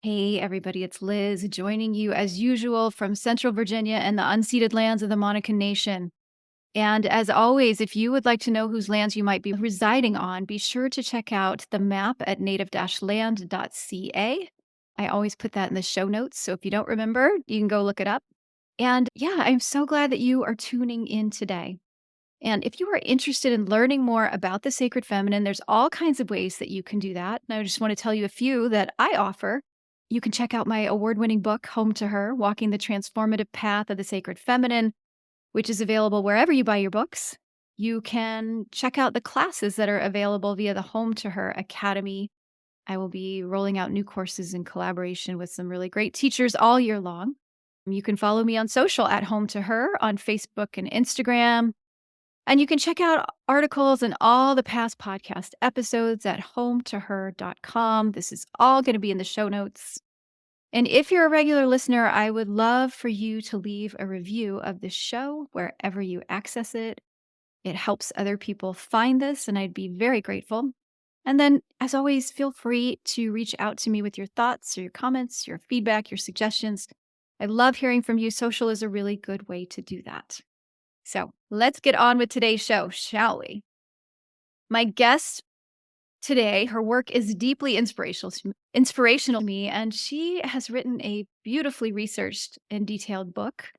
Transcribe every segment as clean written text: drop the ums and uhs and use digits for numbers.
Hey, everybody, it's Liz joining you as usual from Central Virginia and the unceded lands of the Monacan Nation. And as always, if you would like to know whose lands you might be residing on, be sure to check out the map at native-land.ca. I always put that in the show notes. So if you don't remember, you can go look it up. And yeah, I'm so glad that you are tuning in today. And if you are interested in learning more about the sacred feminine, there's all kinds of ways that you can do that. And I just want to tell you a few that I offer. You can check out my award winning book, Home to Her Walking the Transformative Path of the Sacred Feminine, which is available wherever you buy your books. You can check out the classes that are available via the Home to Her Academy. I will be rolling out new courses in collaboration with some really great teachers all year long. You can follow me on social at Home to Her on Facebook and Instagram. And you can check out articles and all the past podcast episodes at hometoher.com. This is all going to be in the show notes. And if you're a regular listener, I would love for you to leave a review of the show wherever you access it. It helps other people find this, and I'd be very grateful. And then, as always, feel free to reach out to me with your thoughts or your comments, your feedback, your suggestions. I love hearing from you. Social is a really good way to do that. So let's get on with today's show, shall we? My guest today, her work is deeply inspirational to me, and she has written a beautifully researched and detailed book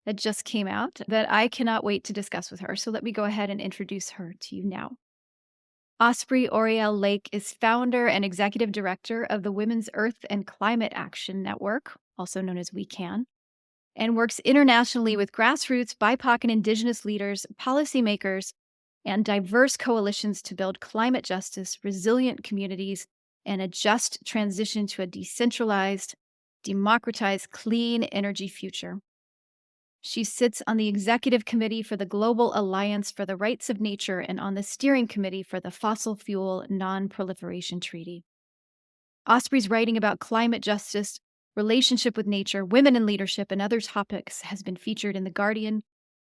that just came out that I cannot wait to discuss with her. So let me go ahead and introduce her to you now. Osprey Oriel Lake is founder and executive director of the Women's Earth and Climate Action Network, also known as We Can, and works internationally with grassroots, BIPOC, and Indigenous leaders, policymakers, and diverse coalitions to build climate justice, resilient communities, and a just transition to a decentralized, democratized, clean energy future. She sits on the executive committee for the Global Alliance for the Rights of Nature and on the steering committee for the Fossil Fuel Non-Proliferation Treaty. Osprey's writing about climate justice, relationship with nature, women in leadership, and other topics has been featured in The Guardian,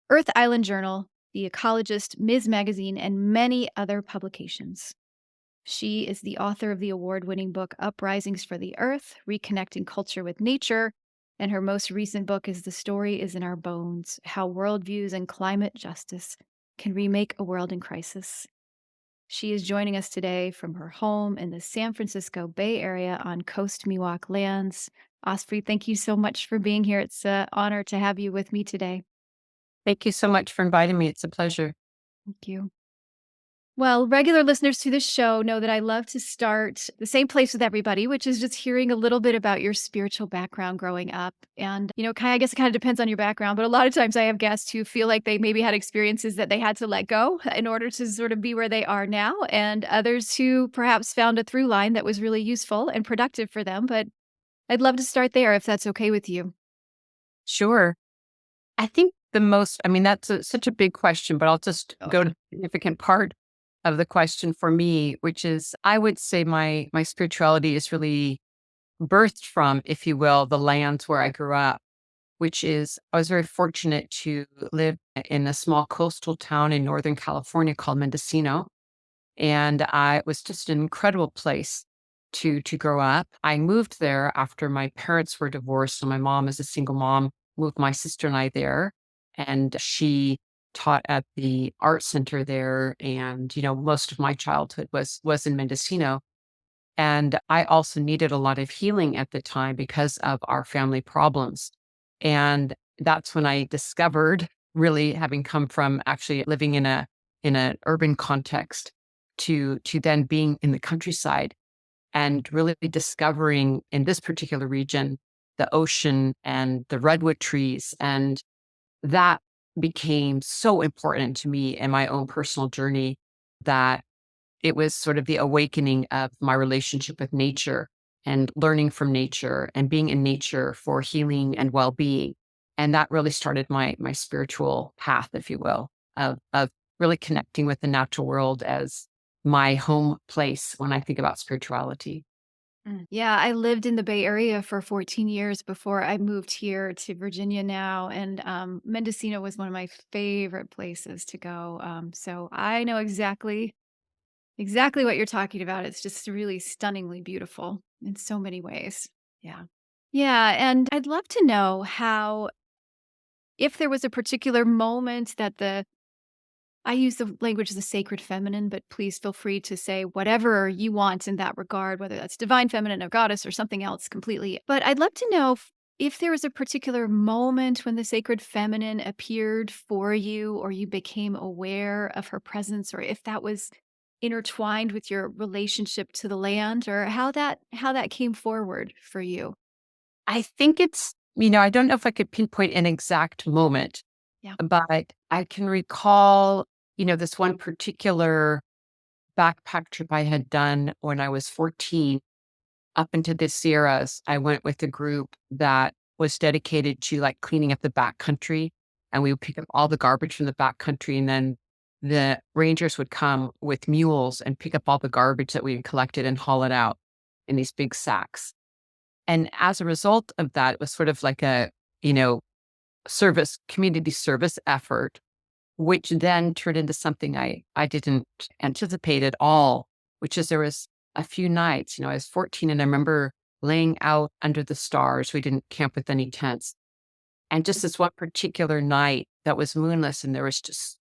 Earth Island Journal, The Ecologist, Ms. Magazine, and many other publications. She is the author of the award-winning book Uprisings for the Earth, Reconnecting Culture with Nature, and her most recent book is The Story is in Our Bones, How Worldviews and Climate Justice Can Remake a World in Crisis. She is joining us today from her home in the San Francisco Bay Area on Coast Miwok lands. Osprey, thank you so much for being here. It's an honor to have you with me today. Thank you so much for inviting me. It's a pleasure. Thank you. Well, regular listeners to this show know that I love to start the same place with everybody, which is just hearing a little bit about your spiritual background growing up. And, I guess it kind of depends on your background, but a lot of times I have guests who feel like they maybe had experiences that they had to let go in order to sort of be where they are now, and others who perhaps found a through line that was really useful and productive for them. But I'd love to start there if that's okay with you. Sure. I think that's such a big question, but I'll just Oh, go to the significant part of the question for me, which is I would say my spirituality is really birthed from, if you will, the lands where I grew up, which is I was very fortunate to live in a small coastal town in Northern California called Mendocino. And it was just an incredible place to grow up. I moved there after my parents were divorced. So my mom, as a single mom, moved my sister and I there. And she taught at the art center there. And, most of my childhood was in Mendocino. And I also needed a lot of healing at the time because of our family problems. And that's when I discovered, really having come from actually living in an urban context to then being in the countryside and really discovering in this particular region the ocean and the redwood trees. And that became so important to me in my own personal journey that it was sort of the awakening of my relationship with nature and learning from nature and being in nature for healing and well-being. And that really started my spiritual path, if you will, of really connecting with the natural world as my home place when I think about spirituality. Yeah, I lived in the Bay Area for 14 years before I moved here to Virginia now, and Mendocino was one of my favorite places to go. So I know exactly what you're talking about. It's just really stunningly beautiful in so many ways. Yeah. Yeah, and I'd love to know how if there was a particular moment that the I use the language of the sacred feminine, but please feel free to say whatever you want in that regard, whether that's divine feminine or goddess or something else completely. But I'd love to know if there was a particular moment when the sacred feminine appeared for you or you became aware of her presence or if that was intertwined with your relationship to the land or how that came forward for you. I think I don't know if I could pinpoint an exact moment, Yeah. but I can recall, this one particular backpack trip I had done when I was 14 up into the Sierras. I went with a group that was dedicated to like cleaning up the backcountry, and we would pick up all the garbage from the backcountry, and then the rangers would come with mules and pick up all the garbage that we had collected and haul it out in these big sacks. And as a result of that, it was sort of like a, you know, community service effort, which then turned into something I didn't anticipate at all, which is there was a few nights, I was 14 and I remember laying out under the stars. We didn't camp with any tents. And just this one particular night that was moonless and there was just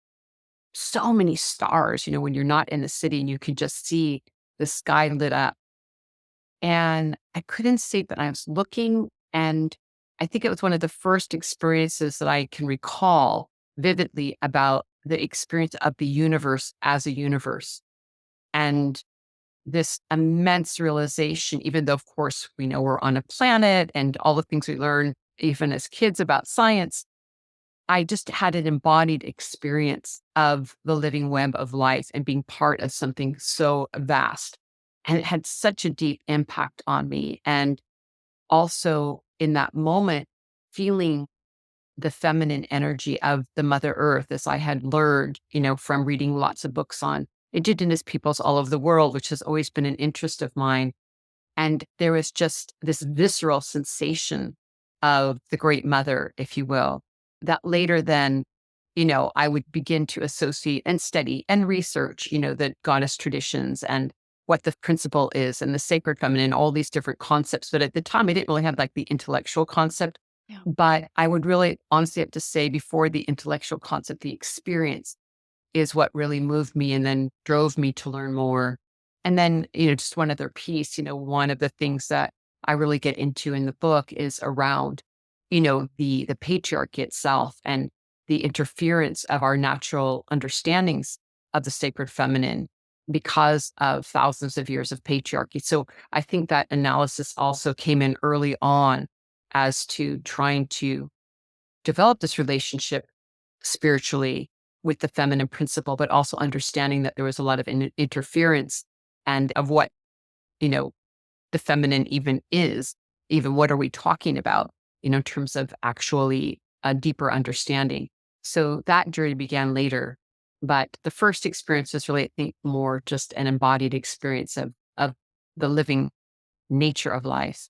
so many stars, when you're not in the city and you can just see the sky lit up. And I couldn't sleep, but I was looking, and I think it was one of the first experiences that I can recall vividly about the experience of the universe as a universe. And this immense realization, even though, of course, we know we're on a planet and all the things we learn, even as kids, about science, I just had an embodied experience of the living web of life and being part of something so vast. And it had such a deep impact on me. And also in that moment, feeling the feminine energy of the Mother Earth, as I had learned, from reading lots of books on Indigenous peoples all over the world, which has always been an interest of mine. And there was just this visceral sensation of the Great Mother, if you will, that later then, I would begin to associate and study and research, the goddess traditions and what the principle is and the sacred feminine, all these different concepts. But at the time, I didn't really have like the intellectual concept. Yeah. But I would really honestly have to say, before the intellectual concept, the experience is what really moved me and then drove me to learn more. And then, just one other piece, one of the things that I really get into in the book is around, the patriarchy itself and the interference of our natural understandings of the sacred feminine because of thousands of years of patriarchy. So I think that analysis also came in early on as to trying to develop this relationship spiritually with the feminine principle, but also understanding that there was a lot of interference and of what, you know, the feminine even is, even what are we talking about, in terms of actually a deeper understanding. So that journey began later. But the first experience was really, I think, more just an embodied experience of the living nature of life.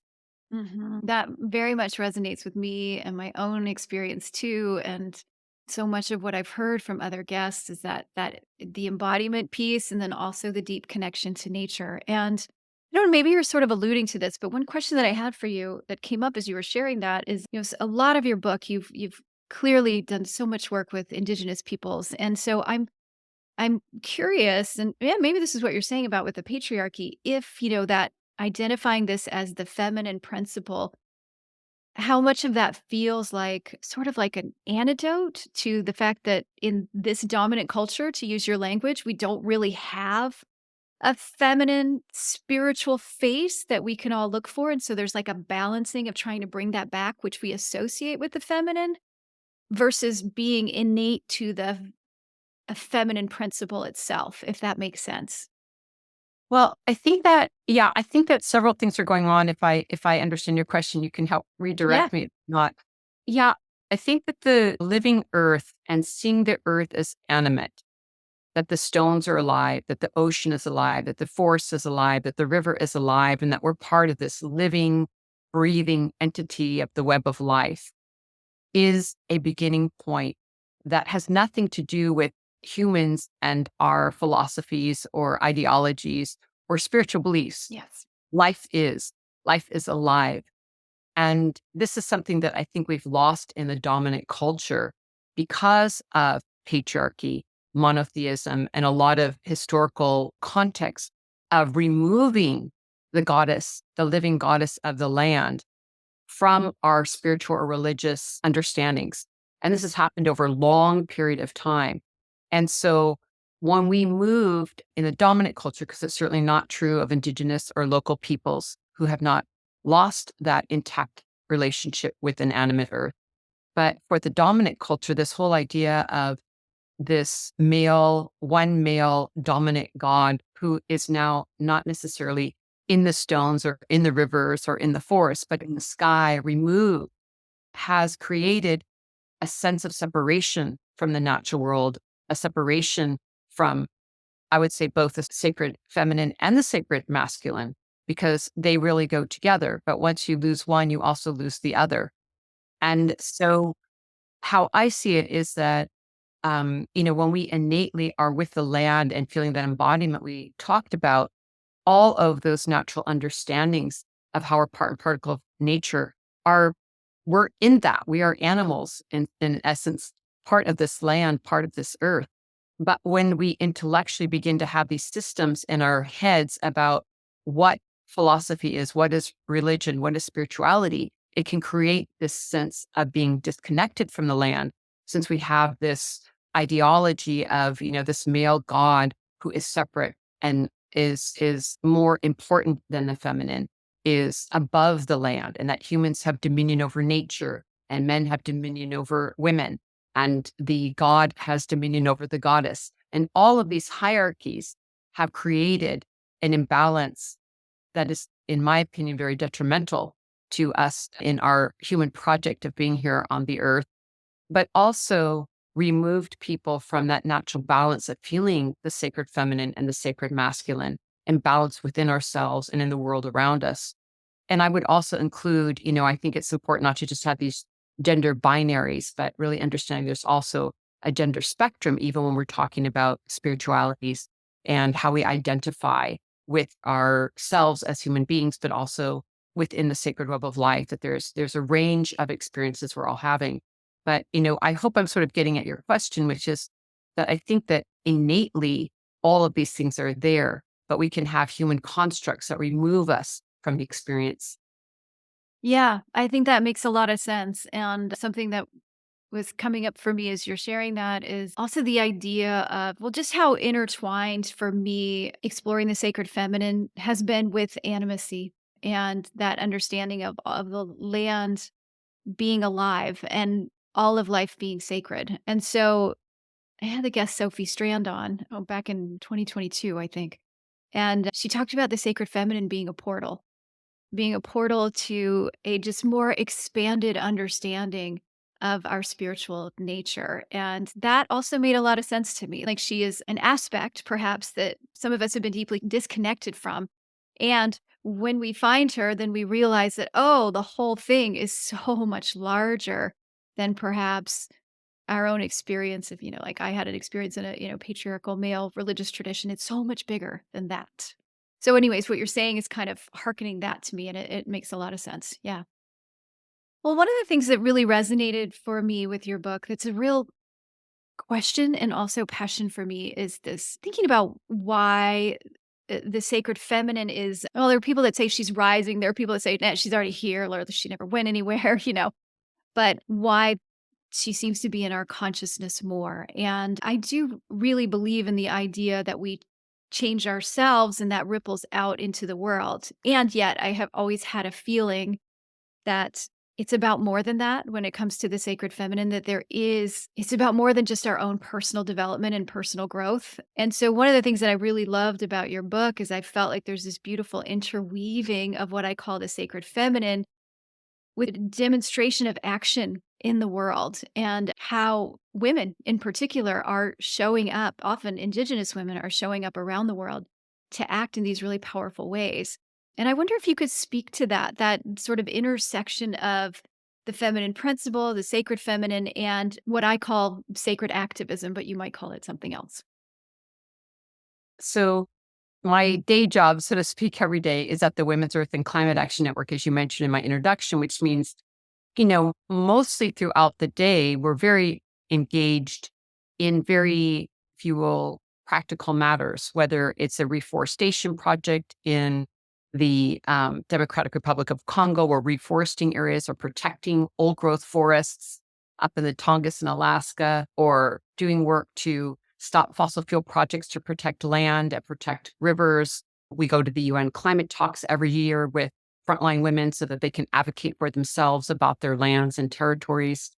That very much resonates with me and my own experience too. And so much of what I've heard from other guests is that the embodiment piece and then also the deep connection to nature. And I don't know, maybe you're sort of alluding to this, but one question that I had for you that came up as you were sharing that is, a lot of your book, you've clearly done so much work with indigenous peoples. And so I'm curious, and yeah, maybe this is what you're saying about with the patriarchy. If, that identifying this as the feminine principle, how much of that feels like sort of like an antidote to the fact that in this dominant culture, to use your language, we don't really have a feminine spiritual face that we can all look for. And so there's like a balancing of trying to bring that back, which we associate with the feminine versus being innate to the a feminine principle itself, if that makes sense. Well, I think that, yeah, I think that several things are going on. If I understand your question, you can help Yeah. redirect me. If not, yeah, I think that the living earth and seeing the earth as animate, that the stones are alive, that the ocean is alive, that the forest is alive, that the river is alive, and that we're part of this living, breathing entity of the web of life is a beginning point that has nothing to do with humans and our philosophies or ideologies or spiritual beliefs. Yes. Life is, life is alive. And this is something that I think we've lost in the dominant culture because of patriarchy, monotheism, and a lot of historical context of removing the goddess, the living goddess of the land, from our spiritual or religious understandings. And this has happened over a long period of time. And so when we moved in the dominant culture, because it's certainly not true of indigenous or local peoples who have not lost that intact relationship with inanimate earth. But for the dominant culture, this whole idea of this one male dominant God who is now not necessarily in the stones or in the rivers or in the forest, but in the sky, removed, has created a sense of separation from the natural world, a separation from, I would say, both the sacred feminine and the sacred masculine, because they really go together. But once you lose one, you also lose the other. And so, how I see it is that when we innately are with the land and feeling that embodiment we talked about, all of those natural understandings of how we're part and particle of nature are, we're in that. We are animals in essence, part of this land, part of this earth. But when we intellectually begin to have these systems in our heads about what philosophy is, what is religion, what is spirituality, it can create this sense of being disconnected from the land, since we have this ideology of, this male god who is separate and is more important than the feminine, is above the land, and that humans have dominion over nature and men have dominion over women, and the god has dominion over the goddess. And all of these hierarchies have created an imbalance that is, in my opinion, very detrimental to us in our human project of being here on the earth, but also removed people from that natural balance of feeling the sacred feminine and the sacred masculine and balance within ourselves and in the world around us. And I would also include, I think it's important not to just have these gender binaries, but really understanding there's also a gender spectrum, even when we're talking about spiritualities and how we identify with ourselves as human beings, but also within the sacred web of life, that there's a range of experiences we're all having. But, I hope I'm sort of getting at your question, which is that I think that innately all of these things are there, but we can have human constructs that remove us from the experience. Yeah, I think that makes a lot of sense. And something that was coming up for me as you're sharing that is also the idea of, well, just how intertwined for me exploring the sacred feminine has been with animacy and that understanding of the land being alive and all of life being sacred. And so I had the guest Sophie Strand on back in 2022, I think. And she talked about the sacred feminine being a portal to a just more expanded understanding of our spiritual nature. And that also made a lot of sense to me. Like she is an aspect, perhaps, that some of us have been deeply disconnected from. And when we find her, then we realize that, oh, the whole thing is so much larger than perhaps our own experience of, like I had an experience in a, patriarchal male religious tradition. It's so much bigger than that. So anyways, what you're saying is kind of hearkening that to me and it makes a lot of sense. Yeah. Well, one of the things that really resonated for me with your book that's a real question and also passion for me is this thinking about why the sacred feminine is, well, there are people that say she's rising. There are people that say, nah, she's already here, or she never went anywhere, but why she seems to be in our consciousness more. And I do really believe in the idea that we change ourselves and that ripples out into the world. And yet, I have always had a feeling that it's about more than that when it comes to the sacred feminine, that it's about more than just our own personal development and personal growth. And so, one of the things that I really loved about your book is I felt like there's this beautiful interweaving of what I call the sacred feminine with demonstration of action in the world and how women in particular are showing up, often indigenous women are showing up around the world to act in these really powerful ways. And I wonder if you could speak to that sort of intersection of the feminine principle, the sacred feminine, and what I call sacred activism, but you might call it something else. So my day job, so to speak, every day is at the Women's Earth and Climate Action Network, as you mentioned in my introduction, which means, mostly throughout the day, we're very engaged in very, if you will, practical matters, whether it's a reforestation project in the Democratic Republic of Congo, or reforesting areas or protecting old growth forests up in the Tongass in Alaska, or doing work to stop fossil fuel projects to protect land and protect rivers. We go to the UN climate talks every year with frontline women so that they can advocate for themselves about their lands and territories.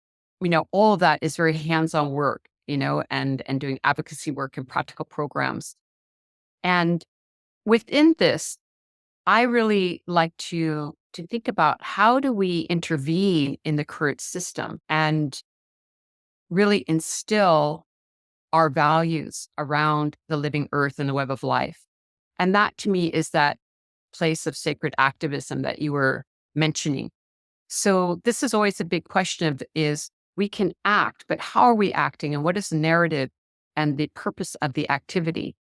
All of that is very hands-on work, and doing advocacy work and practical programs. And within this, I really like to think about how do we intervene in the current system and really instill our values around the living earth and the web of life. And that to me is that place of sacred activism that you were mentioning. So this is always a big question of is we can act, but how are we acting and what is the narrative and the purpose of the activity?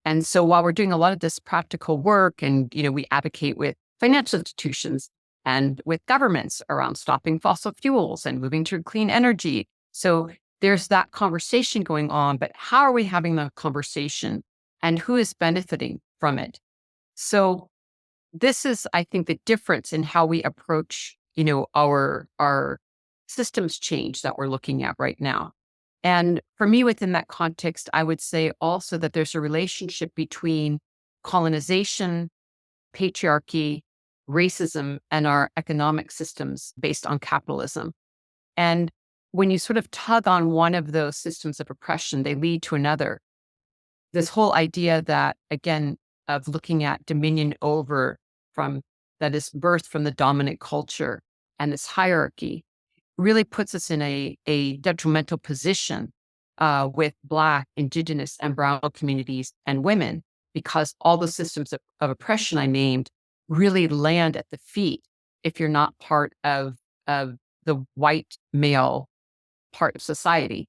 And so while we're doing a lot of this practical work and, we advocate with financial institutions and with governments around stopping fossil fuels and moving to clean energy. So there's that conversation going on, but how are we having that conversation and who is benefiting from it? So this is, I think, the difference in how we approach, our systems change that we're looking at right now. And for me, within that context, I would say also that there's a relationship between colonization, patriarchy, racism, and our economic systems based on capitalism. And when you sort of tug on one of those systems of oppression, they lead to another. This whole idea that, again, of looking at dominion over from that is birthed from the dominant culture and this hierarchy really puts us in a detrimental position with Black, Indigenous, and Brown communities and women, because all the systems of oppression I named really land at the feet if you're not part of the white male part of society.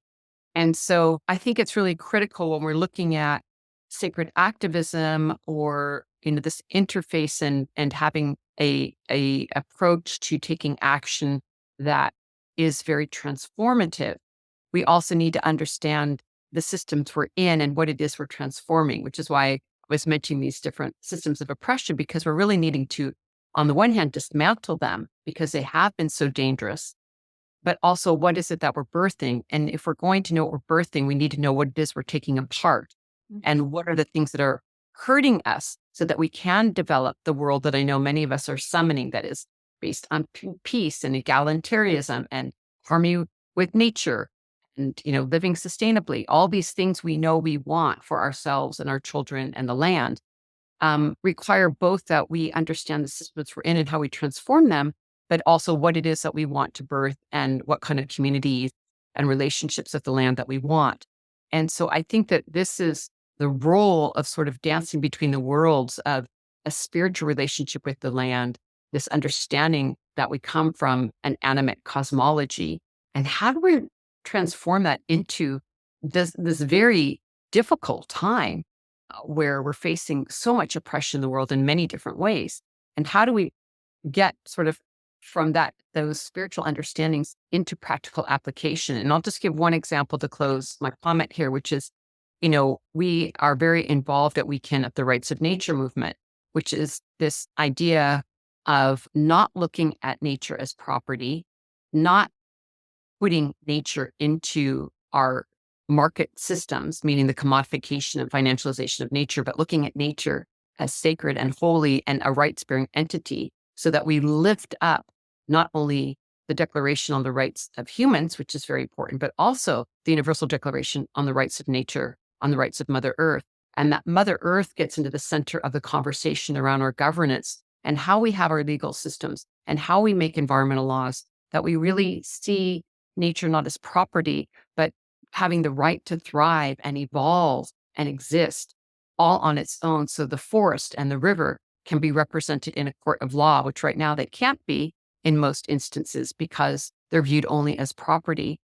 And so I think it's really critical when we're looking at sacred activism or this interface and having a approach to taking action that is very transformative. We also need to understand the systems we're in and what it is we're transforming, which is why I was mentioning these different systems of oppression, because we're really needing to, on the one hand, dismantle them because they have been so dangerous, but also what is it that we're birthing? And if we're going to know what we're birthing, we need to know what it is we're taking apart and what are the things that are hurting us so that we can develop the world that I know many of us are summoning, that is based on peace and egalitarianism and harmony with nature and, living sustainably. All these things we know we want for ourselves and our children and the land require both that we understand the systems we're in and how we transform them, but also what it is that we want to birth and what kind of communities and relationships of the land that we want. And so I think that this is the role of sort of dancing between the worlds of a spiritual relationship with the land, this understanding that we come from an animate cosmology, and how do we transform that into this very difficult time where we're facing so much oppression in the world in many different ways. And how do we get sort of from those spiritual understandings into practical application? And I'll just give one example to close my comment here, which is, we are very involved at Weekend at the Rights of Nature movement, which is this idea of not looking at nature as property, not putting nature into our market systems, meaning the commodification and financialization of nature, but looking at nature as sacred and holy and a rights-bearing entity, so that we lift up not only the Declaration on the Rights of Humans, which is very important, but also the Universal Declaration on the Rights of Nature, on the rights of Mother Earth. And that Mother Earth gets into the center of the conversation around our governance and how we have our legal systems and how we make environmental laws, that we really see nature not as property, but having the right to thrive and evolve and exist all on its own. So the forest and the river can be represented in a court of law, which right now they can't be in most instances because they're viewed only as property.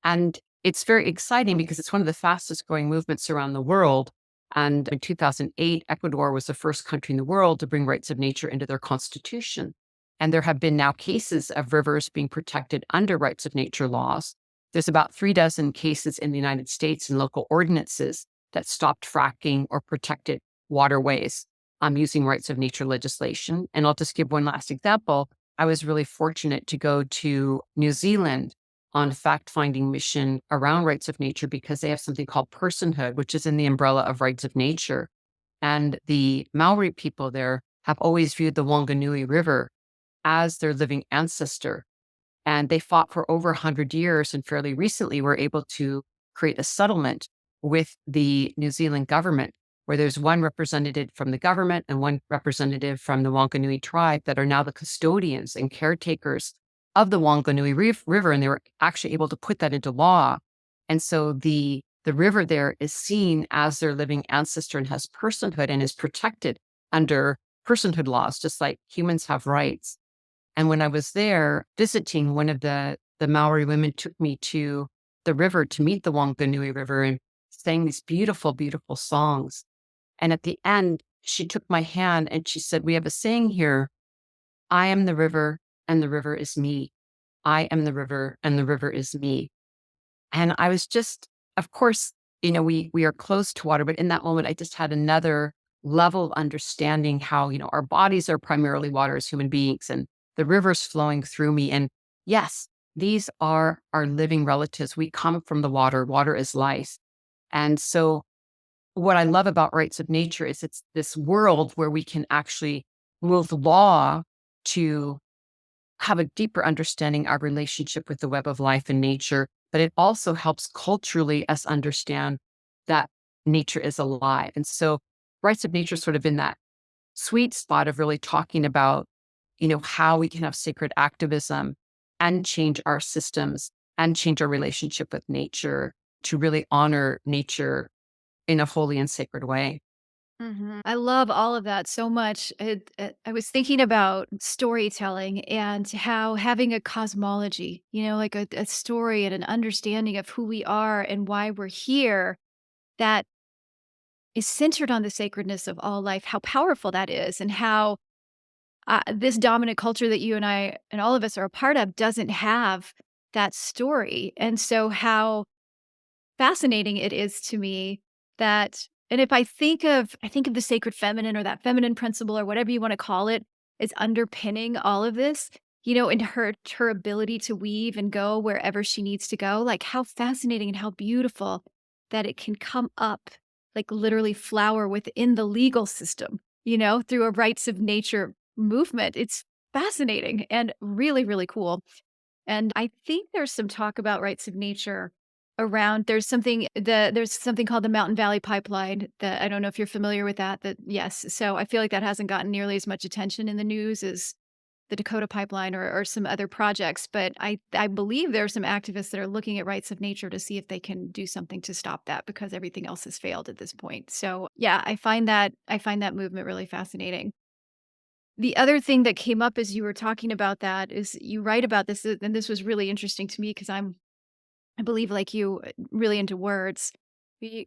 And it's very exciting because it's one of the fastest growing movements around the world. And in 2008, Ecuador was the first country in the world to bring rights of nature into their constitution. And there have been now cases of rivers being protected under rights of nature laws. There's about 36 cases in the United States and local ordinances that stopped fracking or protected waterways using rights of nature legislation. And I'll just give one last example. I was really fortunate to go to New Zealand on a fact-finding mission around rights of nature because they have something called personhood, which is in the umbrella of rights of nature. And the Maori people there have always viewed the Wanganui River as their living ancestor. And they fought for over 100 years and fairly recently were able to create a settlement with the New Zealand government, where there's one representative from the government and one representative from the Wanganui tribe that are now the custodians and caretakers of the Wanganui River. And they were actually able to put that into law. And so the river there is seen as their living ancestor and has personhood and is protected under personhood laws, just like humans have rights. And when I was there visiting, one of the Maori women took me to the river to meet the Wanganui River and sang these beautiful, beautiful songs. And at the end, she took my hand and she said, "We have a saying here, I am the river and the river is me. I am the river and the river is me." And I was just, of course, we are close to water, but in that moment, I just had another level of understanding how, our bodies are primarily water as human beings and the rivers flowing through me. And yes, these are our living relatives. We come from the water. Water is life. And so what I love about rights of nature is it's this world where we can actually move law to have a deeper understanding our relationship with the web of life and nature, but it also helps culturally us understand that nature is alive. And so rights of nature is sort of in that sweet spot of really talking about, how we can have sacred activism and change our systems and change our relationship with nature to really honor nature in a holy and sacred way. I love all of that so much. I was thinking about storytelling and how having a cosmology, like a story and an understanding of who we are and why we're here, that is centered on the sacredness of all life, how powerful that is, and how this dominant culture that you and I and all of us are a part of doesn't have that story. And so, how fascinating it is to me that and if I think of the sacred feminine or that feminine principle or whatever you wanna call it, is underpinning all of this, and her ability to weave and go wherever she needs to go, like, how fascinating and how beautiful that it can come up, like, literally flower within the legal system, through a rights of nature movement. It's fascinating and really, really cool. And I think there's some talk about rights of nature around there's something called the Mountain Valley Pipeline that I don't know if you're familiar with that yes. So I feel like that hasn't gotten nearly as much attention in the news as the Dakota Pipeline or some other projects, but I believe there are some activists that are looking at rights of nature to see if they can do something to stop that because everything else has failed at this point. So, yeah, I find that movement really fascinating. The other thing that came up as you were talking about that is you write about this, and this was really interesting to me because I believe like you, really into words.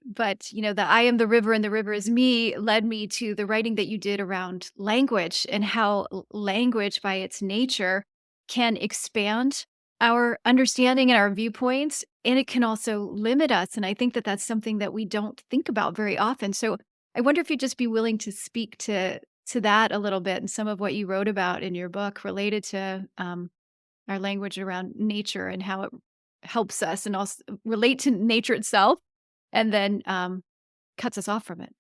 But, the I am the river and the river is me led me to the writing that you did around language and how language by its nature can expand our understanding and our viewpoints, and it can also limit us. And I think that that's something that we don't think about very often. So I wonder if you'd just be willing to speak to that a little bit and some of what you wrote about in your book related to our language around nature and how it helps us and also relate to nature itself and then cuts us off from it.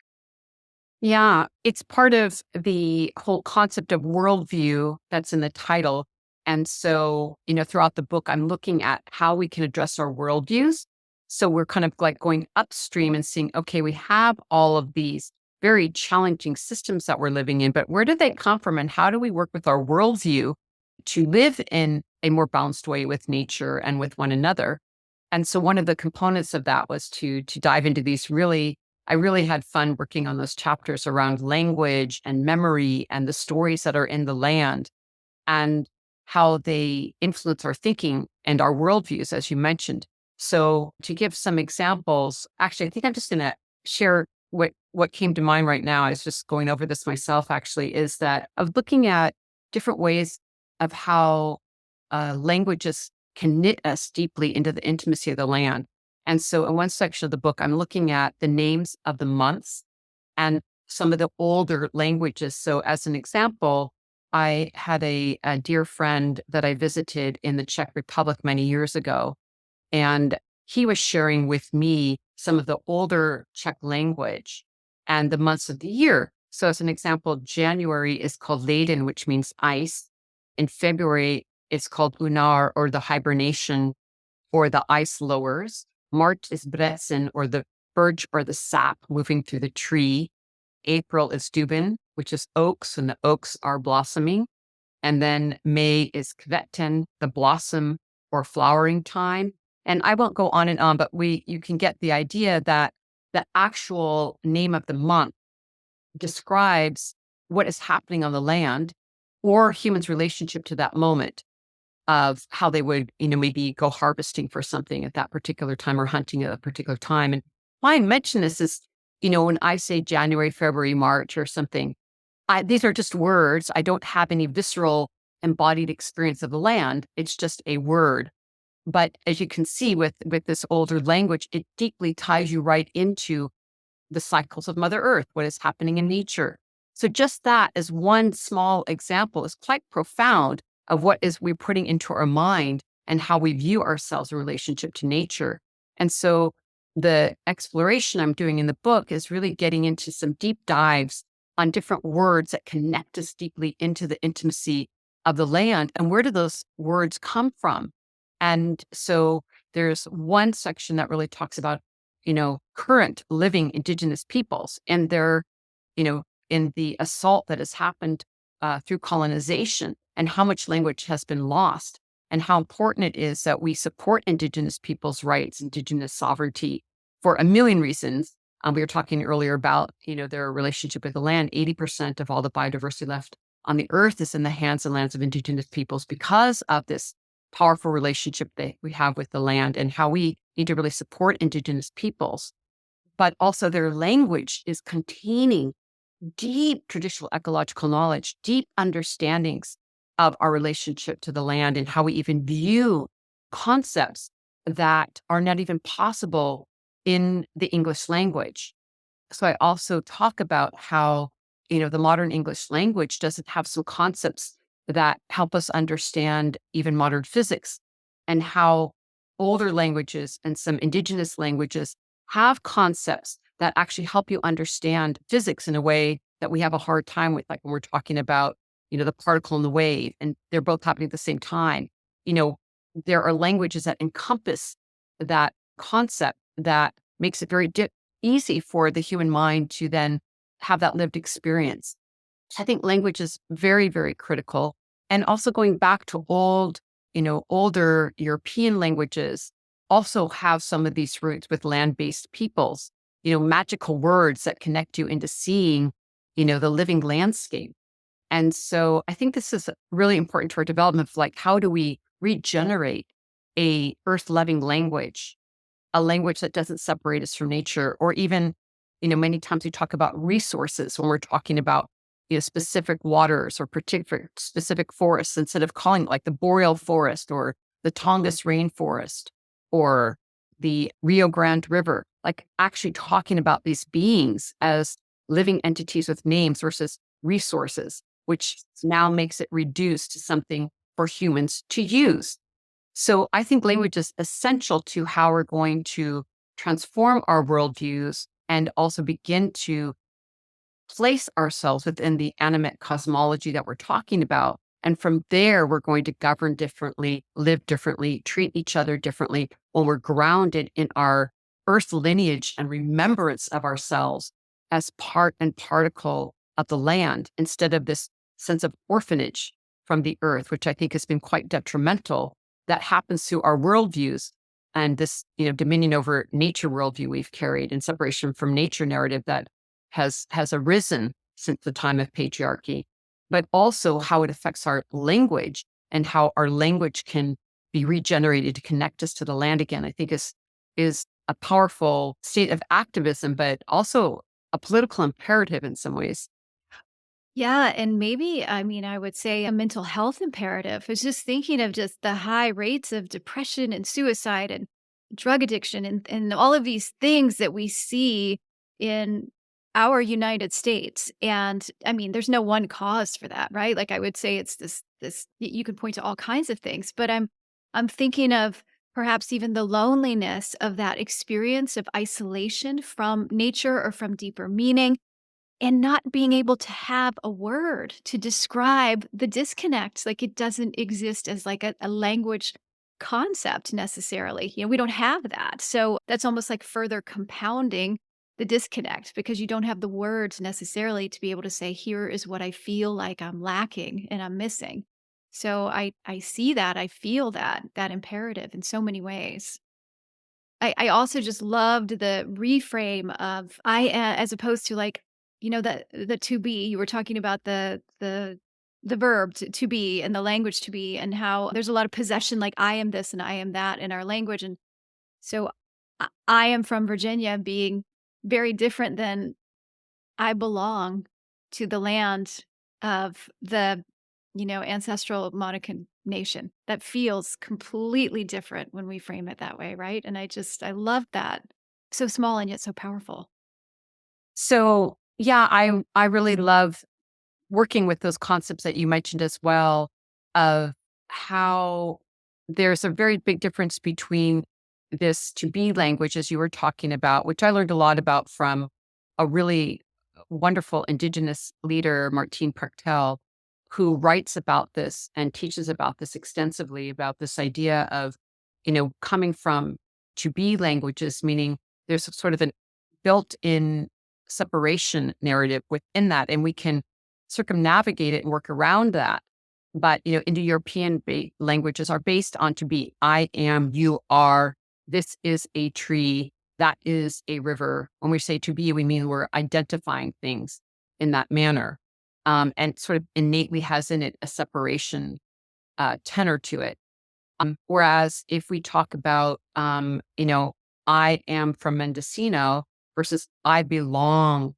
Yeah, it's part of the whole concept of worldview that's in the title. And so, throughout the book, I'm looking at how we can address our worldviews. So we're kind of like going upstream and seeing, okay, we have all of these very challenging systems that we're living in, but where did they come from? And how do we work with our worldview to live in a more balanced way with nature and with one another? And so one of the components of that was to dive into these really I really had fun working on those chapters around language and memory and the stories that are in the land and how they influence our thinking and our worldviews, as you mentioned. So, to give some examples, actually, I think I'm just going to share what came to mind right now, I was just going over this myself actually, is that of looking at different ways of how languages can knit us deeply into the intimacy of the land. And so in one section of the book, I'm looking at the names of the months and some of the older languages. So as an example, I had a dear friend that I visited in the Czech Republic many years ago, and he was sharing with me some of the older Czech language and the months of the year. So, as an example, January is called Leden, which means ice. In February, it's called Unar, or the hibernation, or the ice lowers. March is Bretzen, or the birch or the sap moving through the tree. April is Dubin, which is oaks, and the oaks are blossoming. And then May is Kvetten, the blossom or flowering time. And I won't go on and on, but you can get the idea that the actual name of the month describes what is happening on the land or humans' relationship to that moment of how they would, maybe go harvesting for something at that particular time or hunting at a particular time. And why I mention this is, when I say January, February, March or something, these are just words. I don't have any visceral embodied experience of the land. It's just a word. But as you can see with this older language, it deeply ties you right into the cycles of Mother Earth, what is happening in nature. So just that as one small example is quite profound of what is we're putting into our mind and how we view ourselves in relationship to nature. And so the exploration I'm doing in the book is really getting into some deep dives on different words that connect us deeply into the intimacy of the land. And where do those words come from? And so there's one section that really talks about, current living indigenous peoples and their, in the assault that has happened through colonization and how much language has been lost and how important it is that we support indigenous peoples' rights, indigenous sovereignty for a million reasons. We were talking earlier about, their relationship with the land. 80% of all the biodiversity left on the earth is in the hands and lands of indigenous peoples because of this powerful relationship that we have with the land and how we need to really support indigenous peoples. But also their language is containing deep traditional ecological knowledge, deep understandings of our relationship to the land and how we even view concepts that are not even possible in the English language. So I also talk about how, the modern English language doesn't have some concepts that help us understand even modern physics, and how older languages and some indigenous languages have concepts that actually help you understand physics in a way that we have a hard time with, like when we're talking about, the particle and the wave, and they're both happening at the same time. There are languages that encompass that concept that makes it very easy for the human mind to then have that lived experience. I think language is very, very critical. And also going back to older European languages also have some of these roots with land-based peoples, magical words that connect you into seeing, the living landscape. And so I think this is really important to our development of like, how do we regenerate a earth-loving language, a language that doesn't separate us from nature, or even, many times we talk about resources when we're talking about, specific waters or particular specific forests, instead of calling it like the boreal forest or the Tongass rainforest or the Rio Grande River, like actually talking about these beings as living entities with names versus resources, which now makes it reduced to something for humans to use. So I think language is essential to how we're going to transform our worldviews and also begin to place ourselves within the animate cosmology that we're talking about. And from there, we're going to govern differently, live differently, treat each other differently when we're grounded in our earth lineage and remembrance of ourselves as part and particle of the land, instead of this sense of orphanage from the earth, which I think has been quite detrimental. That happens through our worldviews and this, dominion over nature worldview we've carried and separation from nature narrative that has arisen since the time of patriarchy, but also how it affects our language and how our language can be regenerated to connect us to the land again. I think is a powerful state of activism, but also a political imperative in some ways. Yeah, and maybe, I mean, I would say a mental health imperative. I was just thinking of just the high rates of depression and suicide and drug addiction and all of these things that we see in our United States. And I mean, there's no one cause for that, right? Like I would say it's you could point to all kinds of things, but I'm thinking of perhaps even the loneliness of that experience of isolation from nature or from deeper meaning and not being able to have a word to describe the disconnect, like, it doesn't exist as, like, a language concept necessarily, we don't have that, so that's almost like further compounding the disconnect because you don't have the words necessarily to be able to say, "Here is what I feel like I'm lacking and I'm missing." So I see that, I feel that imperative in so many ways. I also just loved the reframe of as opposed to like, the to be. You were talking about the verb to be and the language to be and how there's a lot of possession like I am this and I am that in our language. And so I am from Virginia being very different than I belong to the land of the, ancestral Monacan nation. That feels completely different when we frame it that way, right? And I love that. So small and yet so powerful. So, yeah, I really love working with those concepts that you mentioned as well of how there's a very big difference between this to be language, as you were talking about, which I learned a lot about from a really wonderful Indigenous leader, Martine Prechtel, who writes about this and teaches about this extensively about this idea of, coming from to be languages, meaning there's a sort of an built in separation narrative within that. And we can circumnavigate it and work around that. But, Indo-European languages are based on to be, I am, you are, this is a tree, that is a river. When we say to be, we mean we're identifying things in that manner. And sort of innately has in it a separation tenor to it. Whereas if we talk about, I am from Mendocino versus I belong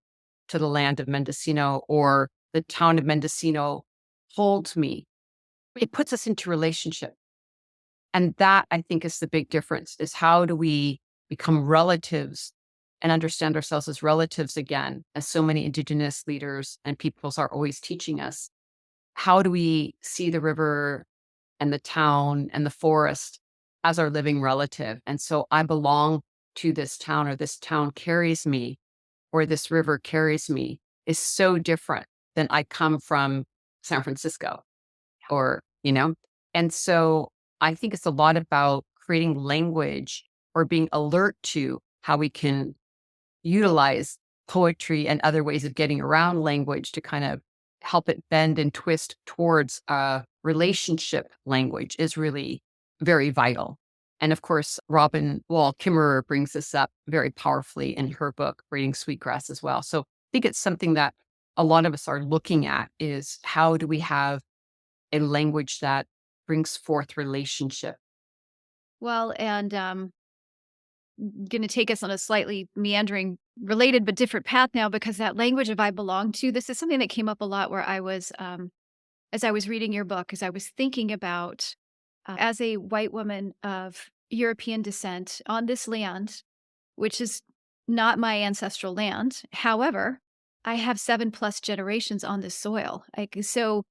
to the land of Mendocino or the town of Mendocino holds me, it puts us into relationship. And that I think is the big difference is how do we become relatives and understand ourselves as relatives again, as so many indigenous leaders and peoples are always teaching us. How do we see the river and the town and the forest as our living relative? And so I belong to this town, or this town carries me, or this river carries me, is so different than I come from San Francisco or, and so I think it's a lot about creating language or being alert to how we can utilize poetry and other ways of getting around language to kind of help it bend and twist towards relationship language is really very vital. And of course, Robin Wall Kimmerer brings this up very powerfully in her book, Braiding Sweetgrass, as well. So I think it's something that a lot of us are looking at is how do we have a language that brings forth relationship? Well, and going to take us on a slightly meandering, related but different path now because that language of I belong to, this is something that came up a lot where I was, as I was reading your book, as I was thinking about as a white woman of European descent on this land, which is not my ancestral land. However, I have 7 plus generations on this soil. Like, so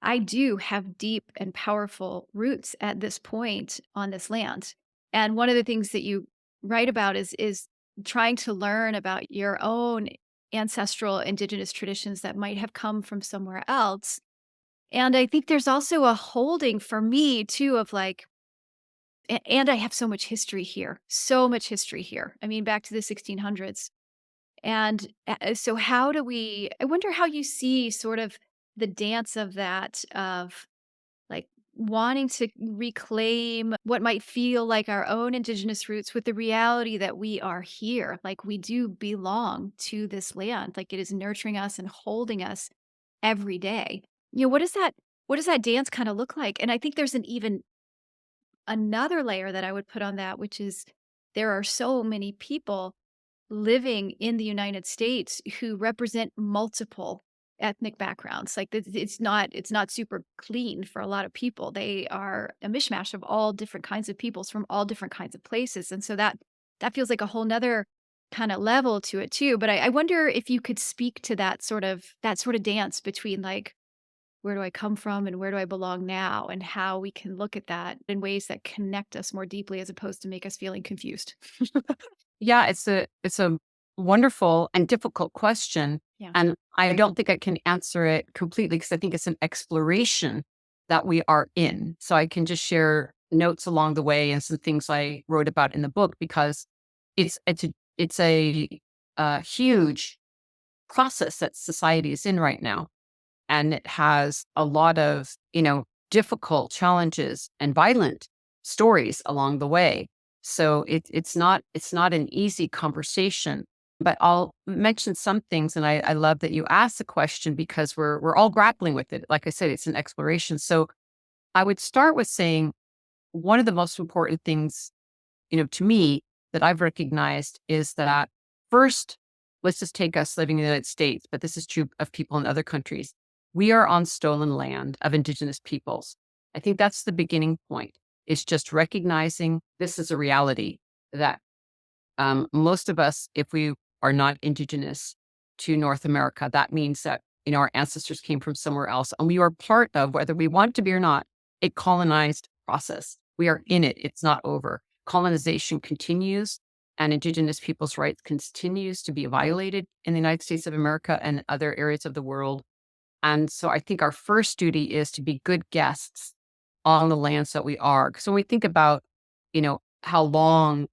I do have deep and powerful roots at this point on this land. And one of the things that you write about is trying to learn about your own ancestral indigenous traditions that might have come from somewhere else. And I think there's also a holding for me too of like, and I have so much history here, so much history here. I mean, back to the 1600s. And so, how do we? I wonder how you see sort of the dance of that, of like wanting to reclaim what might feel like our own indigenous roots with the reality that we are here. Like we do belong to this land. Like it is nurturing us and holding us every day. What does that dance kind of look like? And I think there's an even another layer that I would put on that, which is there are so many people living in the United States who represent multiple ethnic backgrounds. Like it's not super clean for a lot of people. They are a mishmash of all different kinds of peoples from all different kinds of places. And so that feels like a whole nother kind of level to it too. But I wonder if you could speak to that sort of dance between like where do I come from and where do I belong now, and how we can look at that in ways that connect us more deeply as opposed to make us feeling confused. Yeah, it's a wonderful and difficult question, Yeah. and I don't think I can answer it completely because I think it's an exploration that we are in. So I can just share notes along the way and some things I wrote about in the book because it's a huge process that society is in right now, and it has a lot of difficult challenges and violent stories along the way. So it's not an easy conversation. But I'll mention some things, and I love that you asked the question because we're all grappling with it. Like I said, it's an exploration. So I would start with saying one of the most important things, to me, that I've recognized is that first, let's just take us living in the United States, but this is true of people in other countries. We are on stolen land of indigenous peoples. I think that's the beginning point. It's just recognizing this is a reality that most of us, if we are not indigenous to North America, that means that our ancestors came from somewhere else, and we are part of, whether we want to be or not, a colonized process. We are in it. It's not over. Colonization continues, and indigenous people's rights continues to be violated in the United States of America and other areas of the world. And so I think our first duty is to be good guests on the lands that we are. Because when we think about, how long,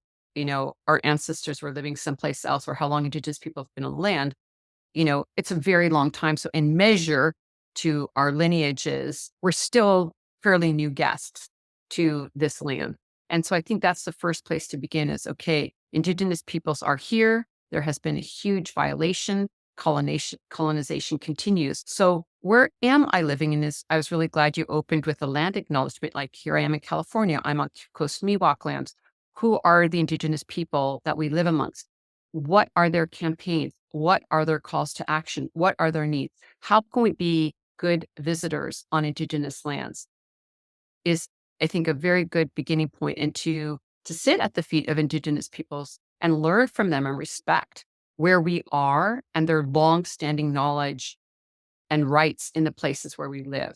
our ancestors were living someplace else, or how long indigenous people have been on the land, it's a very long time. So in measure to our lineages, we're still fairly new guests to this land. And so I think that's the first place to begin is, okay, indigenous peoples are here. There has been a huge violation. Colonization continues. So where am I living in this? I was really glad you opened with a land acknowledgement. Like here I am in California. I'm on Coast Miwok lands. Who are the indigenous people that we live amongst? What are their campaigns? What are their calls to action? What are their needs? How can we be good visitors on indigenous lands? Is, I think, a very good beginning point, and to sit at the feet of indigenous peoples and learn from them and respect where we are and their long-standing knowledge and rights in the places where we live.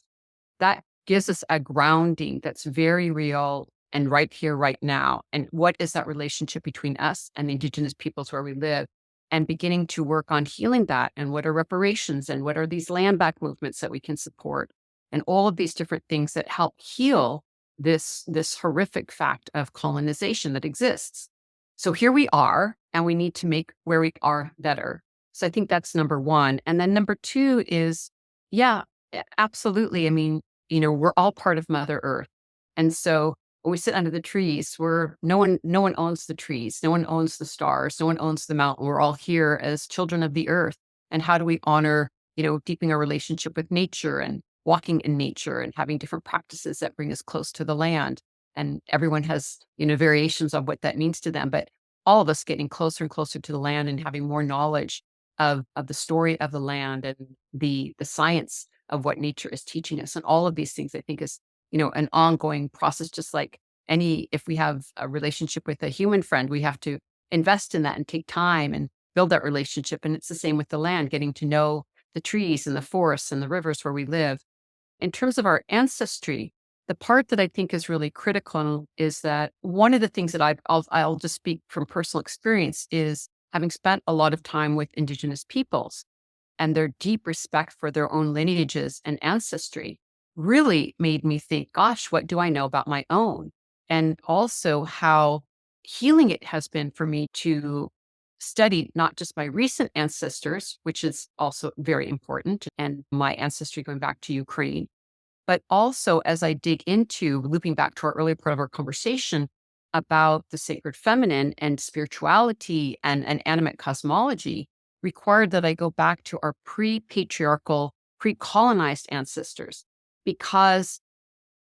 That gives us a grounding that's very real and right here, right now. And what is that relationship between us and the indigenous peoples where we live? And beginning to work on healing that. And what are reparations? And what are these land back movements that we can support? And all of these different things that help heal this horrific fact of colonization that exists. So here we are, and we need to make where we are better. So I think that's number one. And then number two is, yeah, absolutely. I mean, we're all part of Mother Earth. And so when we sit under the trees, no one owns the trees, no one owns the stars, no one owns the mountain. We're all here as children of the earth. And how do we honor, deepening our relationship with nature and walking in nature and having different practices that bring us close to the land? And everyone has, variations of what that means to them. But all of us getting closer and closer to the land and having more knowledge of the story of the land and the science of what nature is teaching us. And all of these things, I think, is an ongoing process. Just like if we have a relationship with a human friend, we have to invest in that and take time and build that relationship. And it's the same with the land, getting to know the trees and the forests and the rivers where we live. In terms of our ancestry, the part that I think is really critical is that one of the things that I'll just speak from personal experience is having spent a lot of time with indigenous peoples and their deep respect for their own lineages and ancestry really made me think, gosh, what do I know about my own? And also how healing it has been for me to study not just my recent ancestors, which is also very important, and my ancestry going back to Ukraine, but also as I dig into looping back to our earlier part of our conversation about the sacred feminine and spirituality and animate cosmology, required that I go back to our pre-patriarchal, pre-colonized ancestors. Because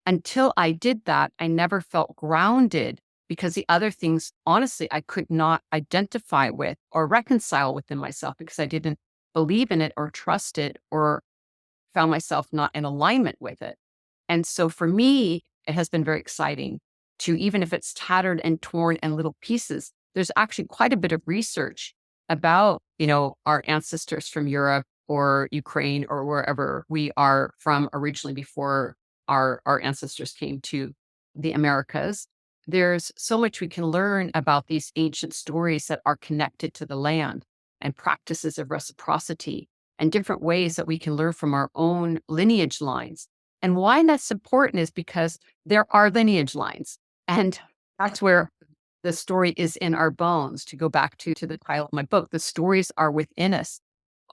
until I did that, I never felt grounded because the other things, honestly, I could not identify with or reconcile within myself because I didn't believe in it or trust it or found myself not in alignment with it. And so for me, it has been very exciting to, even if it's tattered and torn and little pieces, there's actually quite a bit of research about, our ancestors from Europe or Ukraine or wherever we are from originally before our ancestors came to the Americas. There's so much we can learn about these ancient stories that are connected to the land and practices of reciprocity and different ways that we can learn from our own lineage lines. And why that's important is because there are lineage lines. And that's where the story is in our bones. To go back to the title of my book, the stories are within us.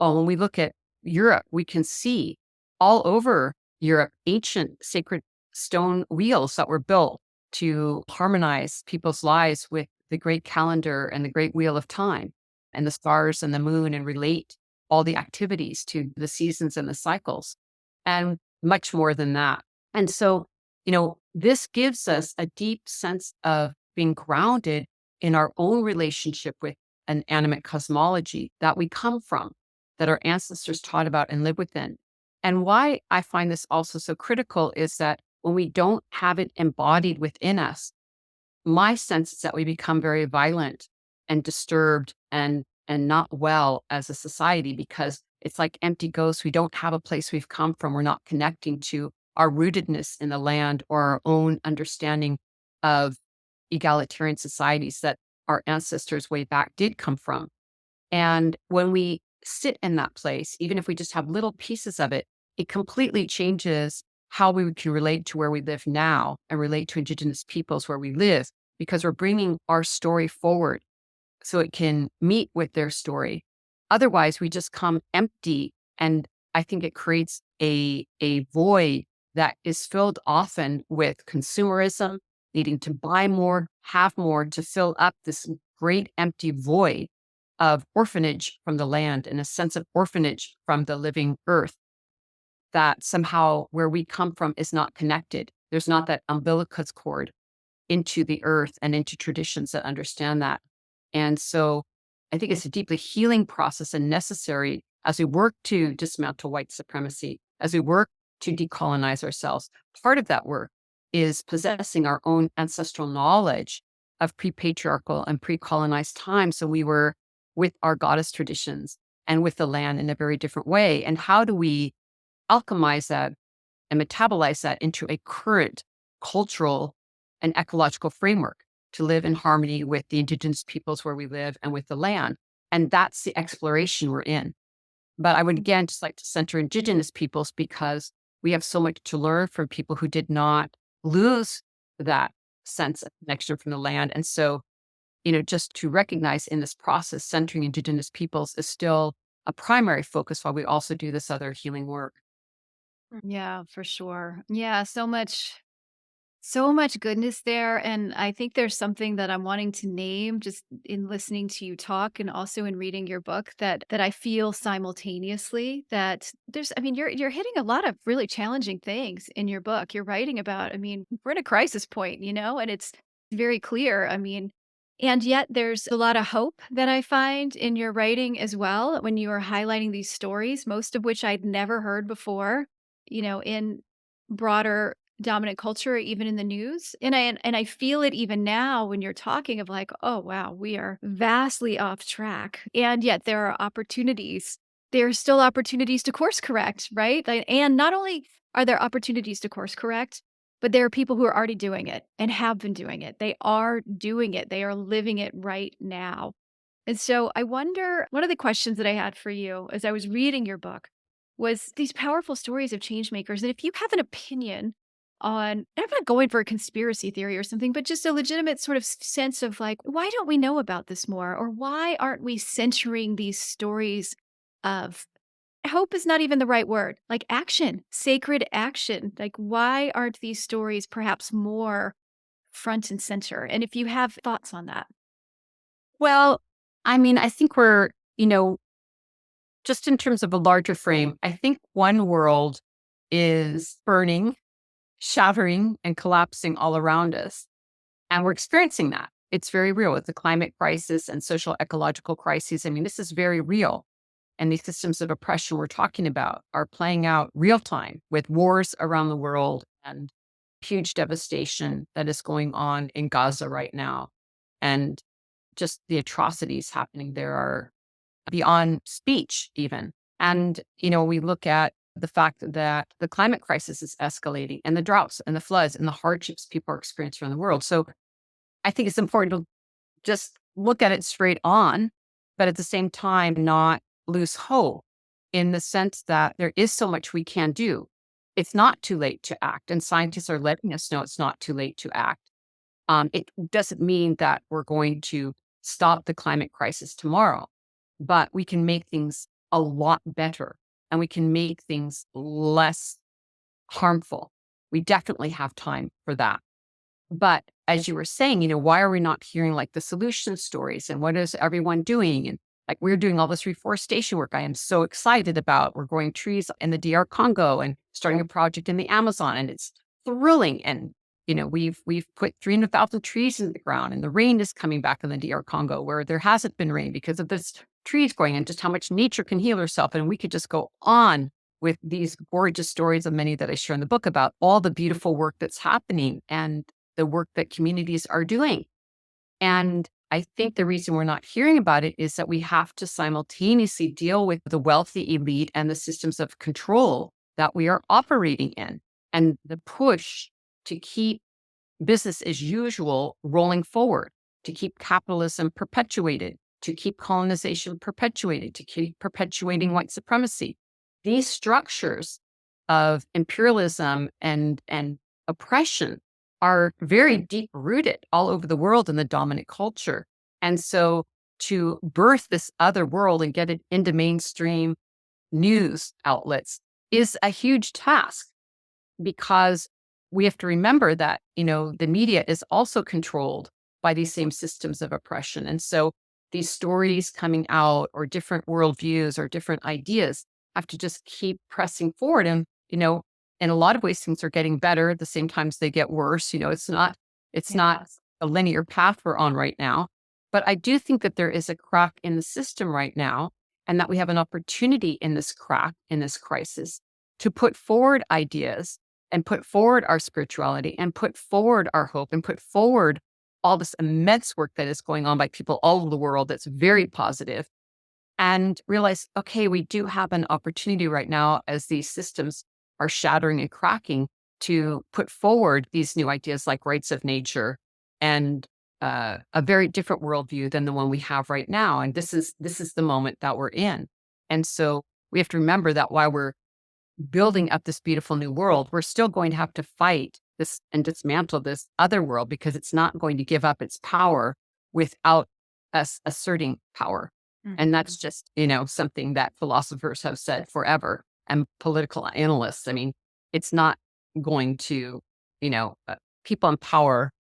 Oh, when we look at Europe, we can see all over Europe ancient sacred stone wheels that were built to harmonize people's lives with the great calendar and the great wheel of time and the stars and the moon and relate all the activities to the seasons and the cycles and much more than that. And so, this gives us a deep sense of being grounded in our own relationship with an animate cosmology that we come from, that our ancestors taught about and live within. And why I find this also so critical is that when we don't have it embodied within us, my sense is that we become very violent and disturbed and not well as a society because it's like empty ghosts. We don't have a place we've come from. We're not connecting to our rootedness in the land or our own understanding of egalitarian societies that our ancestors way back did come from. And when we sit in that place, even if we just have little pieces of it, it completely changes how we can relate to where we live now and relate to Indigenous peoples where we live, because we're bringing our story forward so it can meet with their story. Otherwise, we just come empty. And I think it creates a void that is filled often with consumerism, needing to buy more, have more to fill up this great empty void of orphanage from the land and a sense of orphanage from the living earth, that somehow where we come from is not connected. There's not that umbilicus cord into the earth and into traditions that understand that. And so I think it's a deeply healing process and necessary as we work to dismantle white supremacy, as we work to decolonize ourselves. Part of that work is possessing our own ancestral knowledge of pre-patriarchal and pre-colonized times. So we were with our goddess traditions and with the land in a very different way. And how do we alchemize that and metabolize that into a current cultural and ecological framework to live in harmony with the Indigenous peoples where we live and with the land? And that's the exploration we're in. But I would again just like to center Indigenous peoples because we have so much to learn from people who did not lose that sense of connection from the land. And so, just to recognize in this process, centering Indigenous peoples is still a primary focus while we also do this other healing work. Yeah, for sure. Yeah, so much goodness there, and I think there's something that I'm wanting to name just in listening to you talk and also in reading your book that I feel simultaneously that there's I mean, you're hitting a lot of really challenging things in your book. You're writing about, I mean, we're in a crisis point, and it's very clear. I mean, and yet there's a lot of hope that I find in your writing as well when you are highlighting these stories, most of which I'd never heard before, in broader dominant culture, even in the news. And I feel it even now when you're talking of like, oh wow, we are vastly off track. And yet there are opportunities. There are still opportunities to course correct, right? And not only are there opportunities to course correct, but there are people who are already doing it and have been doing it. They are doing it. They are living it right now. And so I wonder, one of the questions that I had for you as I was reading your book was these powerful stories of change makers. And if you have an opinion on, I'm not going for a conspiracy theory or something, but just a legitimate sort of sense of like, why don't we know about this more? Or why aren't we centering these stories of hope is not even the right word, like action, sacred action? Like, why aren't these stories perhaps more front and center? And if you have thoughts on that. Well, I mean, I think we're, just in terms of a larger frame, I think one world is burning, shattering, and collapsing all around us. And we're experiencing that. It's very real with the climate crisis and social ecological crises. I mean, this is very real. And these systems of oppression we're talking about are playing out real time with wars around the world and huge devastation that is going on in Gaza right now. And just the atrocities happening there are beyond speech, even. And, we look at the fact that the climate crisis is escalating and the droughts and the floods and the hardships people are experiencing around the world. So I think it's important to just look at it straight on, but at the same time, not lose hope in the sense that there is so much we can do. It's not too late to act, and scientists are letting us know it's not too late to act. It doesn't mean that we're going to stop the climate crisis tomorrow, but we can make things a lot better and we can make things less harmful. We definitely have time for that. But as you were saying, why are we not hearing like the solution stories and what is everyone doing? And like we're doing all this reforestation work I am so excited about. We're growing trees in the DR Congo and starting a project in the Amazon, and it's thrilling. And we've put 300,000 trees in the ground, and the rain is coming back in the DR Congo where there hasn't been rain because of this trees growing, and just how much nature can heal herself. And we could just go on with these gorgeous stories of many that I share in the book about all the beautiful work that's happening and the work that communities are doing. And I think the reason we're not hearing about it is that we have to simultaneously deal with the wealthy elite and the systems of control that we are operating in, and the push to keep business as usual rolling forward, to keep capitalism perpetuated, to keep colonization perpetuated, to keep perpetuating white supremacy. These structures of imperialism and oppression are very deep rooted all over the world in the dominant culture. And so to birth this other world and get it into mainstream news outlets is a huge task, because we have to remember that, the media is also controlled by these same systems of oppression. And so these stories coming out or different worldviews or different ideas have to just keep pressing forward. And, in a lot of ways, things are getting better. At the same times they get worse. It's not a linear path we're on right now. But I do think that there is a crack in the system right now, and that we have an opportunity in this crack, in this crisis, to put forward ideas and put forward our spirituality and put forward our hope and put forward all this immense work that is going on by people all over the world that's very positive, and realize, okay, we do have an opportunity right now as these systems are shattering and cracking to put forward these new ideas like rights of nature and a very different worldview than the one we have right now. And this is the moment that we're in. And so we have to remember that while we're building up this beautiful new world, we're still going to have to fight this and dismantle this other world, because it's not going to give up its power without us asserting power. And that's just, something that philosophers have said forever, and political analysts. I mean, it's not going to, people in power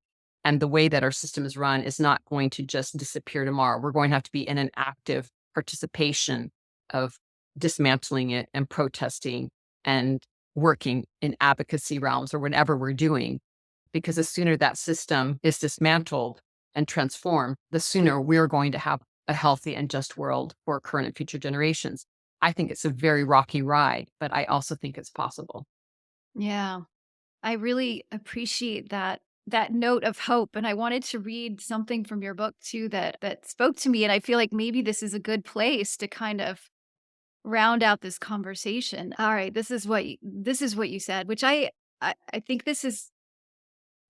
and the way that our system is run is not going to just disappear tomorrow. We're going to have to be in an active participation of dismantling it and protesting and working in advocacy realms or whatever we're doing. Because the sooner that system is dismantled and transformed, the sooner we're going to have a healthy and just world for current and future generations. I think it's a very rocky ride, but I also think it's possible. Yeah. I really appreciate that note of hope, and I wanted to read something from your book too that spoke to me, and I feel like maybe this is a good place to kind of round out this conversation. All right, this is what you said, which I think this is,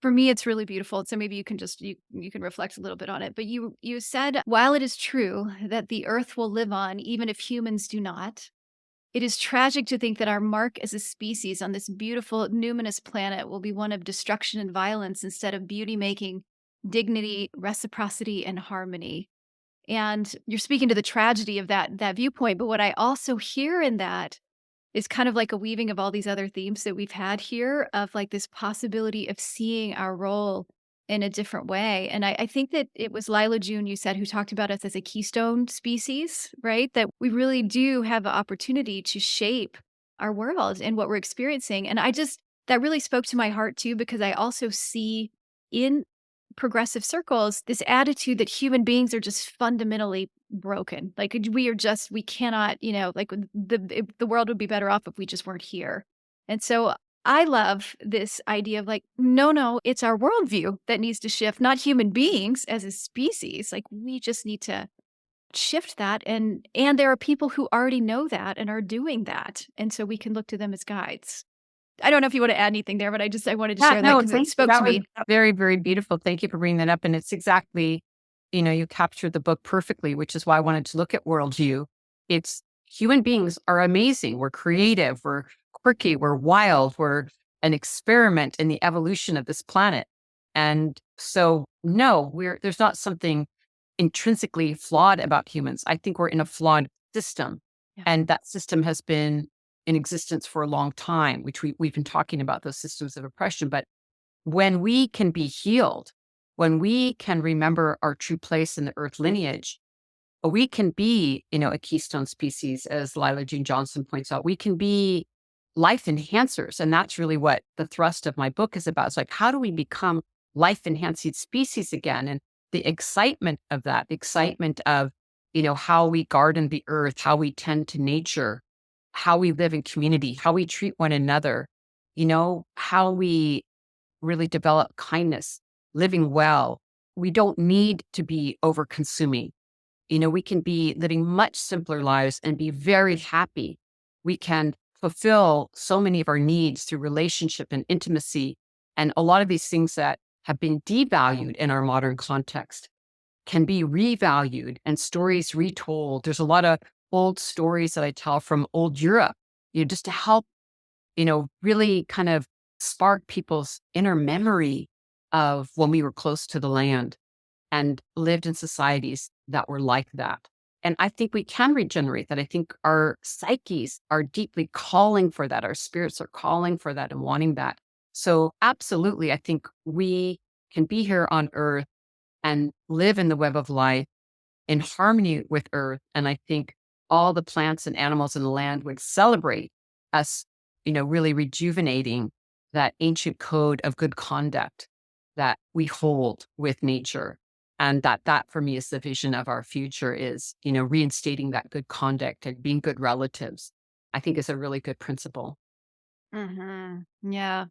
for me, it's really beautiful. So maybe you can just you can reflect a little bit on it. But you said, while it is true that the earth will live on even if humans do not, it is tragic to think that our mark as a species on this beautiful, numinous planet will be one of destruction and violence instead of beauty making, dignity, reciprocity, and harmony. And you're speaking to the tragedy of that viewpoint. But what I also hear in that is kind of like a weaving of all these other themes that we've had here, of like this possibility of seeing our role in a different way. And I think that it was Lila June, you said, who talked about us as a keystone species, right? That we really do have an opportunity to shape our world and what we're experiencing. And that really spoke to my heart too, because I also see in progressive circles this attitude that human beings are just fundamentally broken. Like we are just we cannot, like the world would be better off if we just weren't here. And so I love this idea of like, no, no, it's our worldview that needs to shift, not human beings as a species. Like we just need to shift that and there are people who already know that and are doing that. And so we can look to them as guides. I don't know if you want to add anything there, but I wanted to Yeah, share that no, because it thank you. spoke That to was me. very, very beautiful. Thank you for bringing that up. And it's exactly, you captured the book perfectly, which is why I wanted to look at worldview. It's human beings are amazing. We're creative. We're quirky. We're wild. We're an experiment in the evolution of this planet. And so, no, there's not something intrinsically flawed about humans. I think we're in a flawed system. Yeah. And that system has been in existence for a long time, which we've been talking about those systems of oppression. But when we can be healed, when we can remember our true place in the earth lineage, we can be, a keystone species, as Lila Jean Johnson points out. We can be life enhancers. And that's really what the thrust of my book is about. It's like, how do we become life enhancing species again? And the excitement of that, the excitement of, how we garden the earth, how we tend to nature, how we live in community, how we treat one another, how we really develop kindness, living well. We don't need to be over consuming. We can be living much simpler lives and be very happy. We can fulfill so many of our needs through relationship and intimacy. And a lot of these things that have been devalued in our modern context can be revalued and stories retold. There's a lot of old stories that I tell from old Europe, just to help, really kind of spark people's inner memory of when we were close to the land and lived in societies that were like that. And I think we can regenerate that. I think our psyches are deeply calling for that. Our spirits are calling for that and wanting that. So, absolutely, I think we can be here on earth and live in the web of life in harmony with earth. And I think all the plants and animals in the land would celebrate us, really rejuvenating that ancient code of good conduct that we hold with nature. And that for me is the vision of our future is, reinstating that good conduct and being good relatives, I think is a really good principle. Yeah.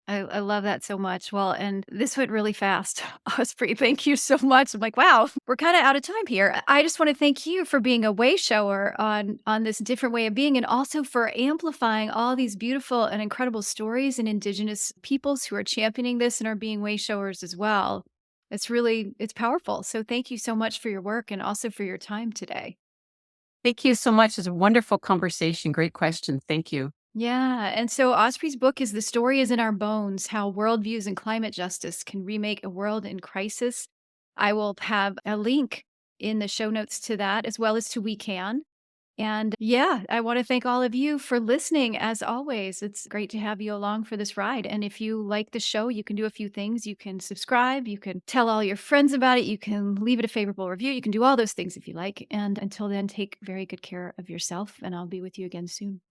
I love that so much. Well, and this went really fast. Osprey, thank you so much. I'm like, wow, we're kind of out of time here. I just want to thank you for being a way shower on this different way of being and also for amplifying all these beautiful and incredible stories and indigenous peoples who are championing this and are being way showers as well. It's powerful. So thank you so much for your work and also for your time today. Thank you so much. It's a wonderful conversation. Great question. Thank you. Yeah. And so Osprey's book is The Story is in Our Bones: How Worldviews and Climate Justice Can Remake a World in Crisis. I will have a link in the show notes to that as well as to We Can. And yeah, I want to thank all of you for listening as always. It's great to have you along for this ride. And if you like the show, you can do a few things. You can subscribe, you can tell all your friends about it, you can leave it a favorable review, you can do all those things if you like. And until then, take very good care of yourself, and I'll be with you again soon.